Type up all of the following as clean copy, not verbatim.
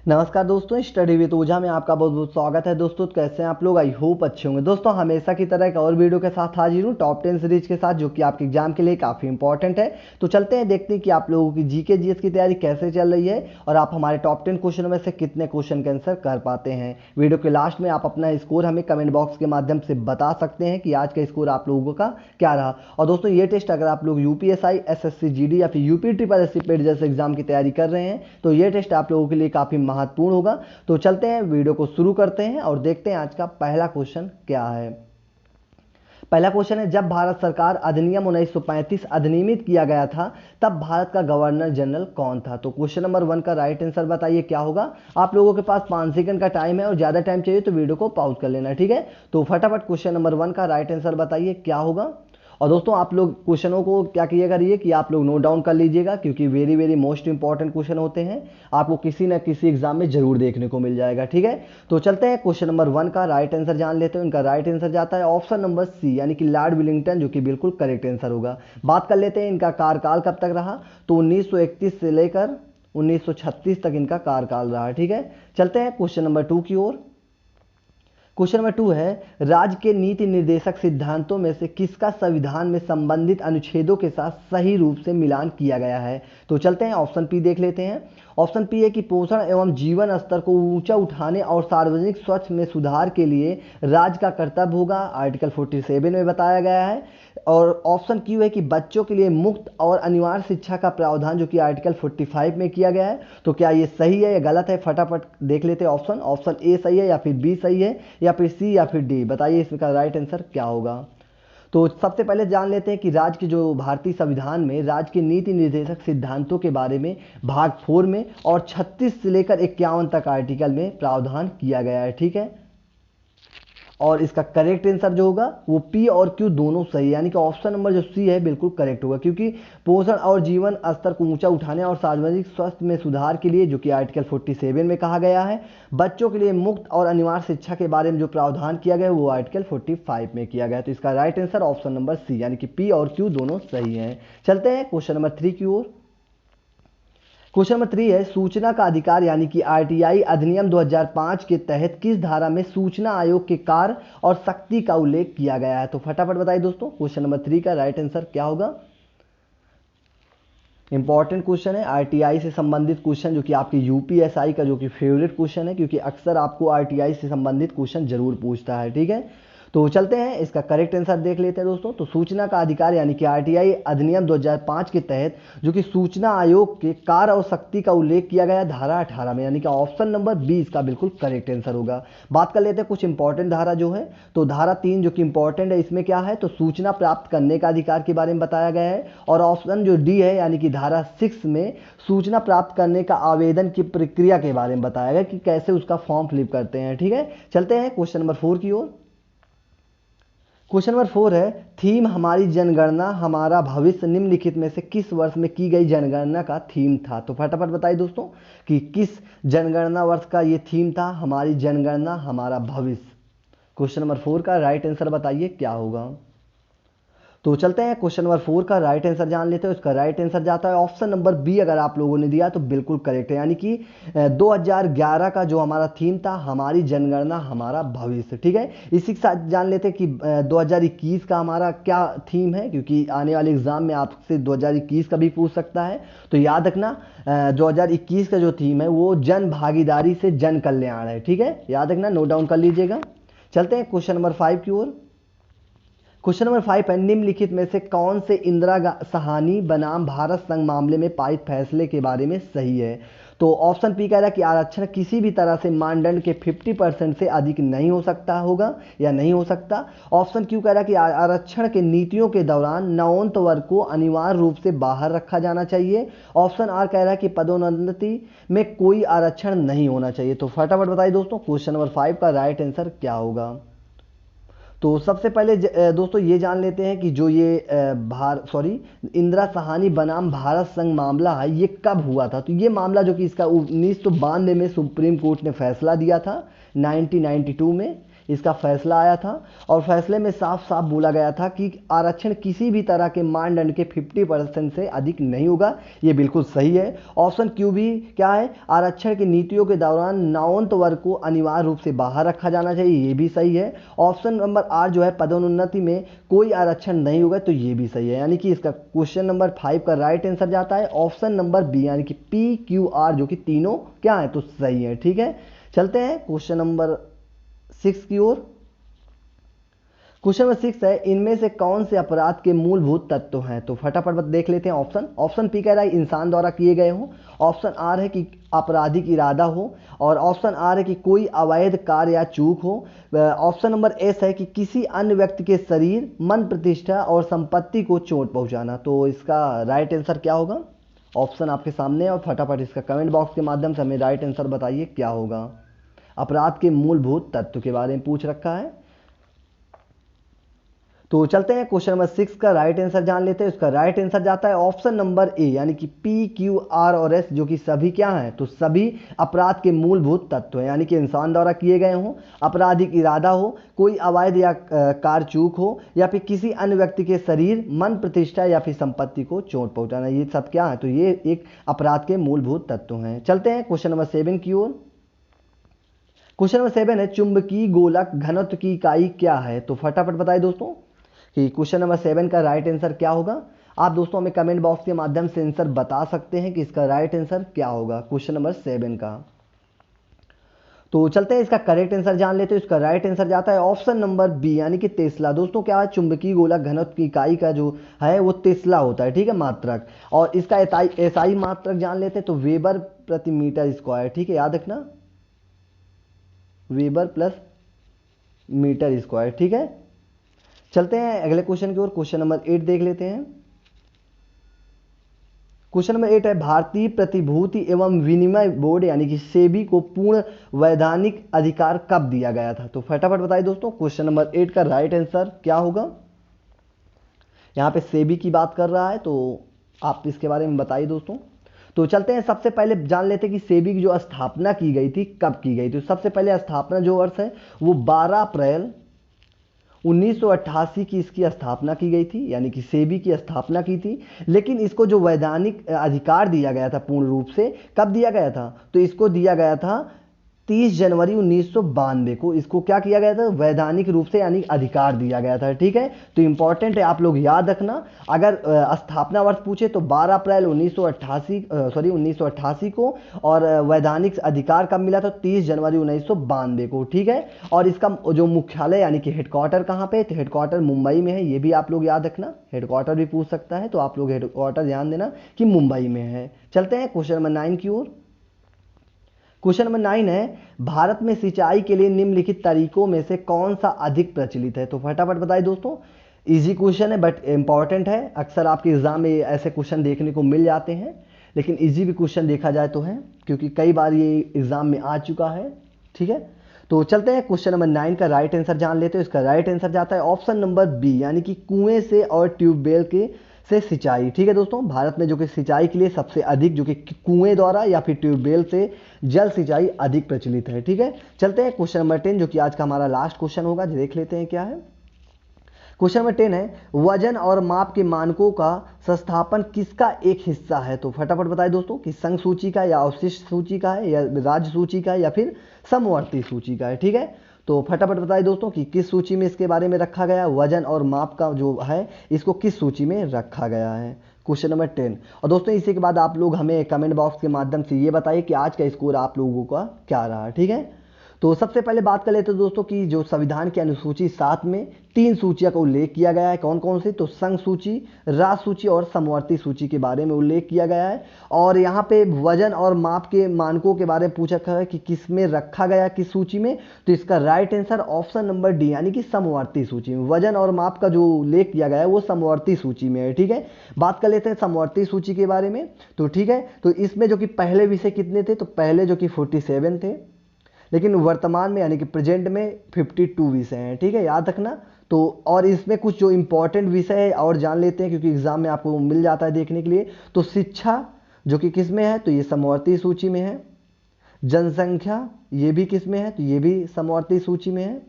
नमस्कार दोस्तों, study with ओझा में आपका बहुत बहुत स्वागत है। दोस्तों कैसे हैं आप लोग? आई होप अच्छे होंगे। दोस्तों हमेशा की तरह एक और वीडियो के साथ हाजिर हूँ टॉप 10 सीरीज के साथ, जो कि आपके एग्जाम के लिए काफ़ी इंपॉर्टेंट है। तो चलते हैं, देखते हैं कि आप लोगों की जीके जीएस की तैयारी कैसे चल रही है और आप हमारे टॉप 10 क्वेश्चनों में से कितने क्वेश्चन के आंसर कर पाते हैं। वीडियो के लास्ट में आप अपना स्कोर हमें कमेंट बॉक्स के माध्यम से बता सकते हैं कि आज का स्कोर आप लोगों का क्या रहा। और दोस्तों ये टेस्ट अगर आप लोग यूपीएसआई, एसएससी जीडी या फिर यूपी ट्रिपल एससी पेड जैसे एग्जाम की तैयारी कर रहे हैं तो ये टेस्ट आप लोगों के लिए काफ़ी महत्वपूर्ण होगा। तो चलते हैं, वीडियो को शुरू करते हैं और देखते हैं आज का पहला क्वेश्चन क्या है। पहला क्वेश्चन है, जब भारत सरकार अधिनियम 1935 अधिनियमित किया गया था तब भारत का गवर्नर जनरल कौन था? तो क्वेश्चन नंबर 1 का राइट आंसर बताइए क्या होगा। आप लोगों के पास 5 सेकंड का टाइम है और ज़्यादा टाइम चाहिए तो वीडियो को पॉज कर लेना, ठीक है। तो फटाफट क्वेश्चन नंबर 1 का राइट आंसर बताइए क्या होगा। और दोस्तों आप लोग क्वेश्चनों को क्या किया करिए कि आप लोग नोट डाउन कर लीजिएगा, क्योंकि very very most important question होते हैं, आपको किसी न किसी एग्जाम में जरूर देखने को मिल जाएगा, ठीक है। तो चलते हैं क्वेश्चन नंबर 1 का राइट आंसर जान लेते हैं। इनका राइट आंसर जाता है ऑप्शन नंबर सी, यानी कि लॉर्ड विलिंगटन, जो कि बिल्कुल करेक्ट आंसर होगा। बात कर लेते हैं इनका कार्यकाल कब तक रहा। तो 1931 से लेकर 1936 तक इनका कार्यकाल रहा, ठीक है। चलते हैं क्वेश्चन नंबर 2 की ओर। क्वेश्चन नंबर 2 है, राज्य के नीति निर्देशक सिद्धांतों में से किसका संविधान में संबंधित अनुच्छेदों के साथ सही रूप से मिलान किया गया है? तो चलते हैं ऑप्शन पी देख लेते हैं। ऑप्शन पी है कि पोषण एवं जीवन स्तर को ऊंचा उठाने और सार्वजनिक स्वच्छ में सुधार के लिए राज्य का कर्तव्य होगा, आर्टिकल 47 में बताया गया है। और ऑप्शन क्यू है कि बच्चों के लिए मुफ्त और अनिवार्य शिक्षा का प्रावधान, जो कि आर्टिकल 45 में किया गया है। तो क्या ये सही है या गलत है, फटाफट देख लेते हैं। ऑप्शन ए सही है या फिर बी सही है या फिर सी या फिर डी, बताइए इसका राइट आंसर क्या होगा। तो सबसे पहले जान लेते हैं कि राज्य के जो भारतीय संविधान में राज्य के नीति निर्देशक सिद्धांतों के बारे में भाग 4 में और 36 से लेकर 51 तक आर्टिकल में प्रावधान किया गया है, ठीक है। और इसका करेक्ट आंसर जो होगा वो पी और क्यू दोनों सही है, यानी कि ऑप्शन नंबर जो सी है बिल्कुल करेक्ट होगा, क्योंकि पोषण और जीवन स्तर को ऊंचा उठाने और सार्वजनिक स्वास्थ्य में सुधार के लिए, जो कि आर्टिकल 47 में कहा गया है, बच्चों के लिए मुफ्त और अनिवार्य शिक्षा के बारे में जो प्रावधान किया गया है वो आर्टिकल 45 में किया गया है। तो इसका right answer option number C, यानी कि पी और क्यू दोनों सही है। चलते हैं क्वेश्चन नंबर 3 की ओर। क्वेश्चन नंबर 3 है, सूचना का अधिकार यानी कि आरटीआई अधिनियम 2005 के तहत किस धारा में सूचना आयोग के कार्य और शक्ति का उल्लेख किया गया है? तो फटाफट बताइए दोस्तों, क्वेश्चन नंबर 3 का राइट आंसर क्या होगा। इंपॉर्टेंट क्वेश्चन है, आरटीआई से संबंधित क्वेश्चन, जो कि आपके यूपीएसआई का जो कि फेवरेट क्वेश्चन है, क्योंकि अक्सर आपको आरटीआई से संबंधित क्वेश्चन जरूर पूछता है, ठीक है। तो चलते हैं, इसका करेक्ट आंसर देख लेते हैं दोस्तों। तो सूचना का अधिकार यानी कि आरटीआई अधिनियम 2005 के तहत जो कि सूचना आयोग के कार्य और शक्ति का उल्लेख किया गया धारा 18 में, यानी कि ऑप्शन नंबर 20 का बिल्कुल करेक्ट आंसर होगा। बात कर लेते हैं कुछ इंपॉर्टेंट धारा जो है। तो धारा 3 जो कि इंपॉर्टेंट है, इसमें क्या है, तो सूचना प्राप्त करने का अधिकार के बारे में बताया गया है। और ऑप्शन जो डी है, यानी कि धारा 6 में सूचना प्राप्त करने का आवेदन की प्रक्रिया के बारे में बताया गया कि कैसे उसका फॉर्म फिलअप करते हैं, ठीक है। चलते हैं क्वेश्चन नंबर 4 की ओर। क्वेश्चन नंबर 4 है, थीम हमारी जनगणना हमारा भविष्य निम्नलिखित में से किस वर्ष में की गई जनगणना का थीम था? तो फटाफट बताइए दोस्तों कि किस जनगणना वर्ष का ये थीम था, हमारी जनगणना हमारा भविष्य। क्वेश्चन नंबर 4 का राइट आंसर बताइए क्या होगा। तो चलते हैं, क्वेश्चन नंबर 4 का राइट आंसर जान लेते हैं। उसका राइट आंसर जाता है ऑप्शन नंबर बी, अगर आप लोगों ने दिया तो बिल्कुल करेक्ट है, यानी कि 2011 का जो हमारा थीम था, हमारी जनगणना हमारा भविष्य, ठीक है। इसी के साथ जान लेते हैं कि 2021 का हमारा क्या थीम है, क्योंकि आने वाले एग्जाम में आपसे 2021 का भी पूछ सकता है। तो याद रखना 2021 का जो थीम है वो जन भागीदारी से जन कल्याण है, ठीक है। याद रखना, नोट डाउन कर लीजिएगा। चलते हैं क्वेश्चन नंबर 5 की ओर। क्वेश्चन नंबर 5 है, निम्नलिखित में से कौन से इंदिरा साहनी बनाम भारत संघ मामले में पारित फैसले के बारे में सही है? तो ऑप्शन पी कह रहा है कि आरक्षण किसी भी तरह से मानदंड के 50% से अधिक नहीं हो सकता होगा या नहीं हो सकता। ऑप्शन क्यू कह रहा है कि आरक्षण के नीतियों के दौरान नवोन्नत वर्ग को अनिवार्य रूप से बाहर रखा जाना चाहिए। ऑप्शन आर कह रहा है कि पदोन्नति में कोई आरक्षण नहीं होना चाहिए। तो फटाफट बताइए दोस्तों, क्वेश्चन नंबर 5 का राइट आंसर क्या होगा। तो सबसे पहले दोस्तों ये जान लेते हैं कि जो ये इंदिरा साहनी बनाम भारत संघ मामला है ये कब हुआ था। तो ये मामला जो कि इसका 1992 में सुप्रीम कोर्ट ने फैसला दिया था 1992 में, इसका फैसला आया था और फैसले में साफ साफ बोला गया था कि आरक्षण किसी भी तरह के मानदंड के 50% से अधिक नहीं होगा। ये बिल्कुल सही है। ऑप्शन क्यू भी क्या है, आरक्षण की नीतियों के दौरान नाउंत वर्ग को अनिवार्य रूप से बाहर रखा जाना चाहिए, ये भी सही है। ऑप्शन नंबर आर जो है पदोन्नति में कोई आरक्षण नहीं होगा, तो ये भी सही है। यानी कि इसका क्वेश्चन नंबर 5 का राइट आंसर जाता है ऑप्शन नंबर बी, यानी कि पी क्यू आर, जो कि तीनों क्या है तो सही है। ठीक है, चलते हैं क्वेश्चन नंबर 6 की ओर। क्वेश्चन नंबर 6 है, इनमें से कौन से अपराध के मूलभूत तत्व हैं? तो फटाफट देख लेते हैं ऑप्शन। ऑप्शन पी कह रहा है इंसान द्वारा किए गए हो, ऑप्शन आर है कि आपराधिक इरादा हो, और ऑप्शन आर है कि कोई अवैध कार्य या चूक हो, ऑप्शन नंबर एस है कि किसी अन्य व्यक्ति के शरीर, मन, प्रतिष्ठा और संपत्ति को चोट पहुंचाना। तो इसका राइट आंसर क्या होगा? ऑप्शन आपके सामने है और फटाफट इसका कमेंट बॉक्स के माध्यम से हमें राइट आंसर बताइए क्या होगा। अपराध के मूलभूत तत्व के बारे में पूछ रखा है। तो चलते हैं क्वेश्चन नंबर 6 का राइट आंसर जान लेते हैं। इसका राइट आंसर जाता है ऑप्शन नंबर ए, यानी कि पी क्यू आर और एस, जो कि सभी क्या हैं तो सभी अपराध के मूलभूत तत्व हैं। यानी कि इंसान द्वारा किए गए हों, आपराधिक इरादा हो, कोई अवैध या कारचूक हो, या फिर किसी अन्य व्यक्ति के शरीर, मन, प्रतिष्ठा या फिर संपत्ति को चोट पहुंचाना, ये सब क्या है तो ये एक अपराध के मूलभूत तत्व हैं। चलते हैं क्वेश्चन नंबर 7 की ओर। क्वेश्चन नंबर 7 है, चुंबकीय गोलक घनत्व की इकाई क्या है? तो फटाफट बताइए दोस्तों कि क्वेश्चन नंबर 7 का राइट आंसर क्या होगा। आप दोस्तों हमें कमेंट बॉक्स के माध्यम से आंसर बता सकते हैं कि इसका राइट आंसर क्या होगा क्वेश्चन नंबर 7 का। तो चलते हैं इसका करेक्ट आंसर जान लेते हैं। इसका राइट आंसर जाता है ऑप्शन नंबर बी, यानी कि टेस्ला। दोस्तों क्या है, चुंबकीय गोलक घनत्व की इकाई का जो है वो टेस्ला होता है। ठीक है, मात्रक, और इसका एसआई मात्रक जान लेते हैं तो वेबर प्रति मीटर स्क्वायर। ठीक है, याद रखना, वेबर प्लस मीटर स्क्वायर। ठीक है, चलते हैं अगले क्वेश्चन की ओर। क्वेश्चन नंबर 8 देख लेते हैं। क्वेश्चन नंबर 8 है, भारतीय प्रतिभूति एवं विनिमय बोर्ड यानी कि सेबी को पूर्ण वैधानिक अधिकार कब दिया गया था? तो फटाफट बताइए दोस्तों क्वेश्चन नंबर 8 का राइट आंसर क्या होगा। यहाँ पे सेबी की बात कर रहा है, तो आप इसके बारे में बताइए दोस्तों। तो चलते हैं, सबसे पहले जान लेते हैं कि सेबी की जो स्थापना की गई थी कब की गई थी। तो सबसे पहले स्थापना जो वर्ष है वो 12 अप्रैल 1988 की इसकी स्थापना की गई थी, यानी कि सेबी की स्थापना की थी। लेकिन इसको जो वैधानिक अधिकार दिया गया था पूर्ण रूप से, कब दिया गया था? तो इसको दिया गया था 30 जनवरी 1992 को। इसको क्या किया गया था? वैधानिक रूप से यानी अधिकार दिया गया था। ठीक है, तो इंपॉर्टेंट है, आप लोग याद रखना। अगर स्थापना वर्ष पूछे तो 12 अप्रैल 1988 को, और वैधानिक अधिकार कब मिला था? 30 जनवरी 1992 को। ठीक है, और इसका जो मुख्यालय यानी कि हेडक्वार्टर कहाँ पे? तो हेडक्वार्टर मुंबई में है, ये भी आप लोग याद रखना। हेडक्वार्टर भी पूछ सकता है, तो आप लोग हेडक्वार्टर ध्यान देना कि मुंबई में है। चलते हैं क्वेश्चन नंबर 9 की ओर। क्वेश्चन नंबर 9 है, भारत में सिंचाई के लिए निम्नलिखित तरीकों में से कौन सा अधिक प्रचलित है? तो फटाफट बताइए दोस्तों। इजी क्वेश्चन है बट इंपॉर्टेंट है। अक्सर आपके एग्जाम में ऐसे क्वेश्चन देखने को मिल जाते हैं, लेकिन इजी भी क्वेश्चन देखा जाए तो है, क्योंकि कई बार ये एग्जाम में आ चुका है। ठीक है, तो चलते हैं क्वेश्चन नंबर 9 का राइट आंसर जान लेते हैं। इसका राइट आंसर जाता है ऑप्शन नंबर बी, यानी कि कुएं से और ट्यूबवेल के से सिंचाई। ठीक है दोस्तों, भारत में जो कि सिंचाई के लिए सबसे अधिक जो कि कुएं द्वारा या फिर ट्यूबवेल से जल सिंचाई अधिक प्रचलित है। ठीक है, चलते हैं क्वेश्चन नंबर 10, जो कि आज का हमारा लास्ट क्वेश्चन होगा। देख लेते हैं क्या है। क्वेश्चन नंबर 10 है, वजन और माप के मानकों का संस्थापन किसका एक हिस्सा है? तो फटाफट बताइए दोस्तों कि संघ सूची का, या अवशिष्ट सूची का है, या राज्य सूची का है, या फिर समवर्ती सूची का है। ठीक है, तो फटाफट बताइए दोस्तों कि किस सूची में इसके बारे में रखा गया, वजन और माप का जो है इसको किस सूची में रखा गया है। Question number 10। और दोस्तों इसी के बाद आप लोग हमें कमेंट बॉक्स के माध्यम से ये बताइए कि आज का स्कोर आप लोगों का क्या रहा। ठीक है, तो सबसे पहले बात कर लेते हैं दोस्तों कि जो संविधान की अनुसूची 7 में 3 सूचियों का उल्लेख किया गया है। कौन कौन सी? तो संघ सूची, राज्य सूची और समवर्ती सूची के बारे में उल्लेख किया गया है। और यहाँ पे वजन और माप के मानकों के बारे में पूछा गया है कि किस में रखा गया, किस सूची में। तो इसका right answer option number D, यानी कि समवर्ती सूची में। वजन और माप का जो उल्लेख किया गया है वो समवर्ती सूची में है। ठीक है, बात कर लेते हैं समवर्ती सूची के बारे में। तो ठीक है, तो इसमें जो कि पहले विषय कितने थे? तो पहले जो कि 47 थे, लेकिन वर्तमान में यानी कि प्रेजेंट में 52 विषय हैं। ठीक है, याद रखना। तो और इसमें कुछ जो इंपॉर्टेंट विषय है और जान लेते हैं, क्योंकि एग्जाम में आपको मिल जाता है देखने के लिए। तो शिक्षा जो कि किस में है? तो ये समवर्ती सूची में है। जनसंख्या ये भी किस में है? तो ये भी समवर्ती सूची में है।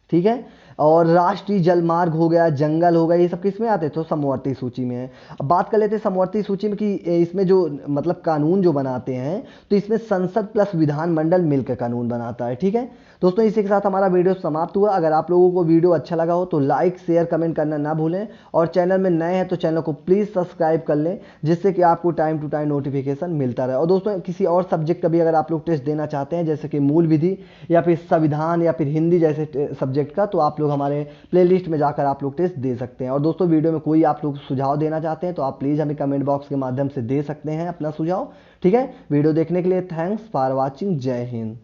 ठीक है। और राष्ट्रीय जलमार्ग हो गया, जंगल हो गया, ये सब किस में आते हैं? तो समवर्ती सूची में है। अब बात कर लेते हैं समवर्ती सूची में कि इसमें जो मतलब कानून जो बनाते हैं, तो इसमें संसद प्लस विधानमंडल मिलकर कानून बनाता है। ठीक है दोस्तों, इसी के साथ हमारा वीडियो समाप्त हुआ। अगर आप लोगों को वीडियो अच्छा लगा हो तो लाइक शेयर कमेंट करना ना भूलें, और चैनल में नए हैं तो चैनल को प्लीज़ सब्सक्राइब कर लें, जिससे कि आपको टाइम टू टाइम नोटिफिकेशन मिलता रहे। और दोस्तों, किसी और सब्जेक्ट का भी अगर आप लोग टेस्ट देना चाहते हैं, जैसे कि मूल विधि या फिर संविधान या फिर हिंदी जैसे सब्जेक्ट का, तो आप लोग हमारे प्लेलिस्ट में जाकर आप लोग टेस्ट दे सकते हैं। और दोस्तों, वीडियो में कोई आप लोग सुझाव देना चाहते हैं तो आप प्लीज़ हमें कमेंट बॉक्स के माध्यम से दे सकते हैं अपना सुझाव। ठीक है, वीडियो देखने के लिए थैंक्स फॉर वॉचिंग। जय हिंद।